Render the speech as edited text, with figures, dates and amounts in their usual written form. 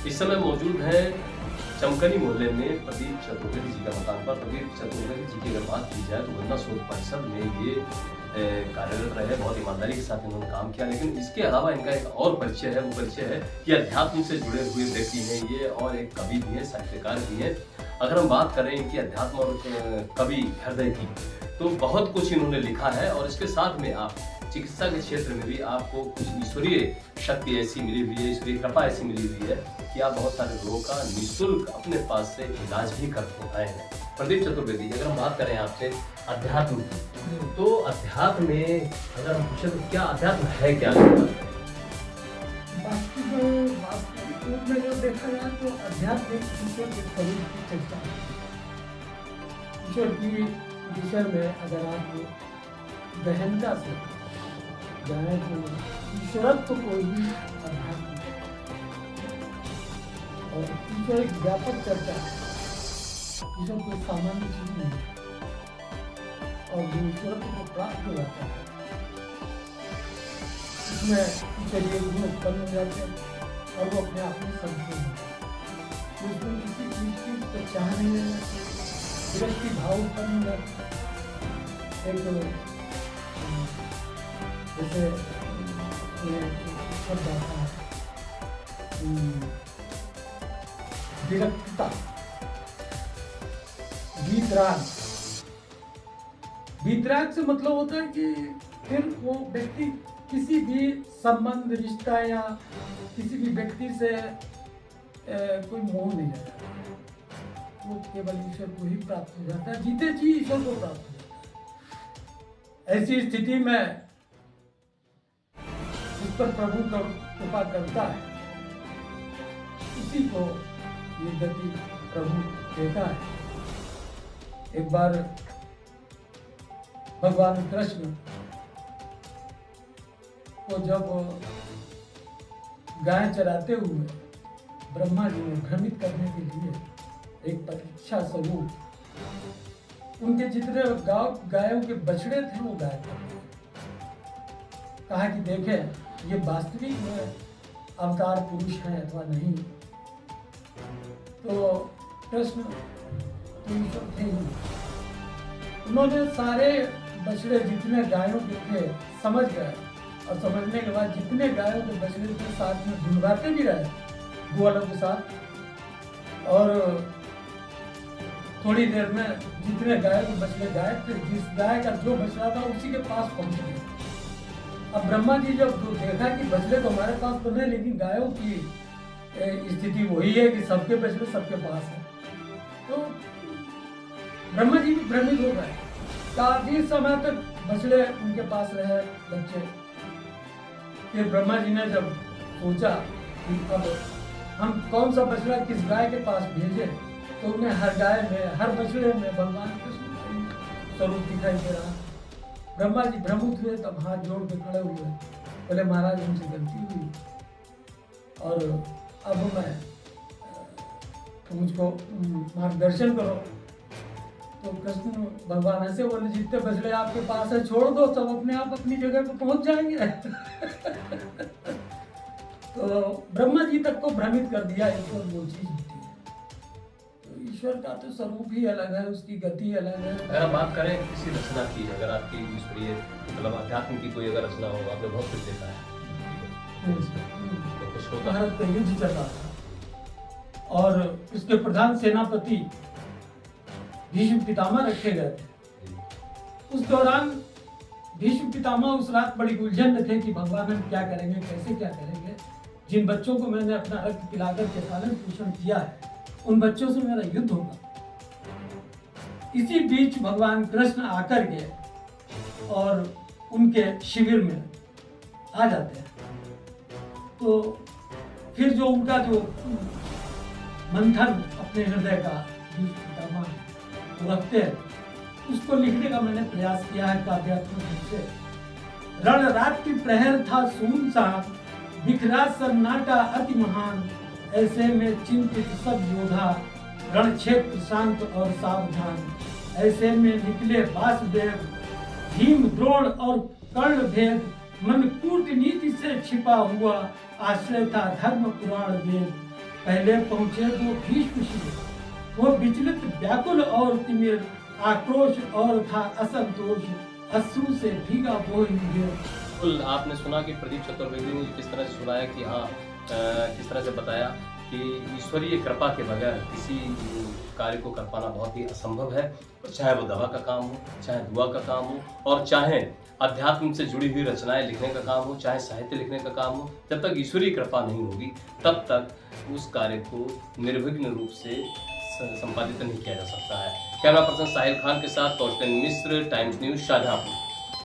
इस समय मौजूद हैं चमकनी मोहल्ले में प्रदीप चतुर्वेदी जी का मकान पर। प्रदीप चतुर्वेदी जी की अगर बात की जाए तो गन्ना शोध परिषद में ये कार्यरत रहे, बहुत ईमानदारी के साथ इन्होंने काम किया। लेकिन इसके अलावा इनका एक और परिचय है, वो परिचय है कि अध्यात्म से जुड़े हुए व्यक्ति हैं ये, और एक कवि भी हैं, साहित्यकार भी हैं। अगर हम बात करें इनकी अध्यात्म और कवि हृदय की, तो बहुत कुछ इन्होंने लिखा है। और इसके साथ में आप चिकित्सा के क्षेत्र में भी आपको कुछ ईश्वरीय शक्ति ऐसी मिली हुई है, ईश्वरीय कृपा ऐसी मिली हुई है कि आप बहुत सारे रोगों का निःशुल्क अपने पास से इलाज भी करते आए हैं। प्रदीप चतुर्वेदी, अगर हम बात करें आपसे अध्यात्म की, तो अध्यात्म में अगर हम पूछें तो क्या अध्यात्म है, क्या वास्तविक रूप में जो देखा जाए तो अध्यात्म ईश्वर के स्वरूप की चर्चा है। ईश्वर की विषय में अगर आप गहनता से जाए तो ईश्वरत्व को ही अध्यात्म है। और ईश्वर एक व्यापक चर्चा है। ईश्वर कोई सामान्य चीज नहीं है, और जो ईश्वरत्व को प्राप्त हो जाता है उसमें ईश्वरीय गुण उत्पन्न हो जाते हैं और वो अपने आप में संपूर्ण है। तो उसमें किसी चीज की चाह नहीं रहना, विरक्ति भाव उत्पन्न हो जाता है। एक जैसे शब्द आता है विरक्तता, वीतराग। वीतराग से मतलब होता है कि फिर वो व्यक्ति किसी भी संबंध, रिश्ता या किसी भी व्यक्ति से कोई मोह नहीं रहता, वो केवल ईश्वर को ही प्राप्त हो जाता है, जीते जी ईश्वर को प्राप्त हो जाता है। ऐसी स्थिति में जिस पर प्रभु का कृपा करता है उसी को ये गति प्रभु देता है। एक बार भगवान कृष्ण को जब गाय चराते हुए ब्रह्मा जी ने भ्रमित करने के लिए एक परीक्षा स्वरूप उनके जितने गायों के बछड़े थे वो गायब कर दिए। कहा कि देखें ये वास्तविक में अवतार पुरुष है अथवा नहीं। तो कृष्ण तो ईश्वर थे ही। उन्होंने सारे बछड़े जितने गायों के थे समझ गए, और समझने के बाद जितने गायों के बछड़े थे साथ में ढूंढवाते भी रहे ग्वालों के साथ। और थोड़ी देर में जितने गायों के बछड़े गायब थे, जिस गाय का जो बछड़ा था उसी के पास पहुंच गए। अब ब्रह्मा जी जब देखा कि बछड़े तो हमारे पास तो नहीं, लेकिन गायों की स्थिति वही है कि सबके बछड़े सबके पास है, तो ब्रह्मा जी भी भ्रमित हो गए। काफी समय तक बछड़े उनके पास रहे बच्चे। फिर ब्रह्मा जी ने जब सोचा कि अब हम कौन सा बछड़ा किस गाय के पास भेजे, तो उन्हें हर गाय में, हर बछड़े में भगवान कृष्ण का स्वरूप दिखाई दे रहा। ब्रह्मा जी भ्रमित हुए, तब हाथ जोड़ के खड़े हुए, बोले महाराज हमसे गलती हुई और अब मैं मुझको मार्गदर्शन करो। तो कृष्ण भगवान ऐसे बोले जितने बछड़े आपके पास है छोड़ दो, सब अपने आप अपनी जगह पर पहुंच जाएंगे। तो ब्रह्मा जी तक को भ्रमित कर दिया। ईश्वर वो चीज होती है, तो ईश्वर का तो स्वरूप ही अलग है, उसकी गति अलग है। अगर बात करें किसी रचना की, अगर आपकी ईश्वरीय मतलब अध्यात्म की कोई अगर रचना हो, आपने बहुत कुछ देखा है, तो कुछ होता है। भारत का युद्ध चल रहा था और उसके प्रधान सेनापति भीष्म पितामह रखे गए थे। उस दौरान भीष्म पितामह उस रात बड़ी उलझन में थे कि भगवान हम क्या करेंगे, कैसे क्या करेंगे। जिन बच्चों को मैंने अपना रक्त पिलाकर के पालन पोषण किया है उन बच्चों से मेरा युद्ध होगा। इसी बीच भगवान कृष्ण आकर के और उनके शिविर में आ जाते हैं। तो फिर जो उनका जो मंथन अपने हृदय का रखते हैं, उसको लिखने का मैंने प्रयास किया है काव्यात्मक रूप से। रण रात्रि प्रहर था सुनसान, बिखरा सन्नाटा अति महान, ऐसे में चिंतित सब योद्धा, रण क्षेत्र शांत और सावधान। ऐसे में निकले वासुदेव, भीम द्रोण और कर्ण भेद, मन कूटनीति से छिपा हुआ, आश्रय था धर्म पुराण वेद। पहले पहुंचे वो भीष्म शिविर, वो विचलित व्याकुल और तिमिर, आक्रोश और था असंतोष, अश्रु से भीगा वो इंद्रिय। बिल्कुल, आपने सुना कि प्रदीप चतुर्वेदी ने किस तरह से सुनाया कि हाँ किस तरह से बताया कि ईश्वरीय कृपा के बगैर किसी कार्य को कर पाना बहुत ही असंभव है। चाहे वो दवा का काम हो, चाहे दुआ का काम हो, और चाहे अध्यात्म से जुड़ी हुई रचनाएं लिखने का काम हो, चाहे साहित्य लिखने का काम हो, जब तक ईश्वरीय कृपा नहीं होगी तब तक उस कार्य को निर्विघ्न रूप से संपादित नहीं किया जा सकता है। कैमरा पर्सन साहिल खान के साथ कौशल मिश्र, टाइम्स न्यूज़, शाहजहांपुर।